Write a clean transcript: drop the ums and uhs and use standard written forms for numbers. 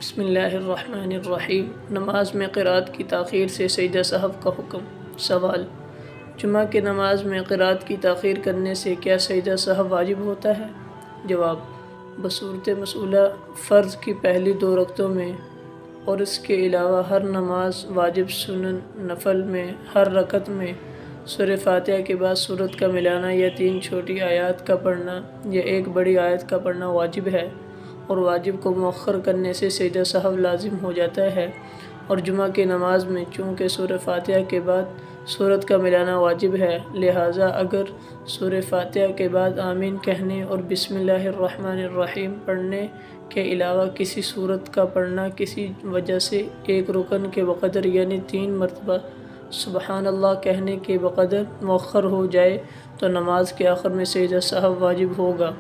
بسم اللہ الرحمن الرحیم۔ نماز میں قرأت کی تاخیر سے سجدہ سہو کا حکم۔ سوال: جمعہ کی نماز میں قرأت کی تاخیر کرنے سے کیا سجدہ سہو واجب ہوتا ہے؟ جواب: بصورت مسئولہ فرض کی پہلی 2 رکعتوں میں اور اس کے علاوہ ہر نماز واجب، سنن، نفل میں ہر رکعت میں سورہ فاتحہ کے بعد سورت کا ملانا یا 3 چھوٹی آیات کا پڑھنا یا 1 بڑی آیت کا پڑھنا واجب ہے، اور واجب کو مؤخر کرنے سے سجدہ سہو لازم ہو جاتا ہے۔ اور جمعہ کی نماز میں چونکہ سورہ فاتحہ کے بعد سورت کا ملانا واجب ہے، لہٰذا اگر سورہ فاتحہ کے بعد آمین کہنے اور بسم اللہ الرحمن الرحیم پڑھنے کے علاوہ کسی سورت کا پڑھنا کسی وجہ سے 1 رکن کے بقدر یعنی 3 مرتبہ سبحان اللہ کہنے کے بقدر مؤخر ہو جائے تو نماز کے آخر میں سجدہ سہو واجب ہوگا۔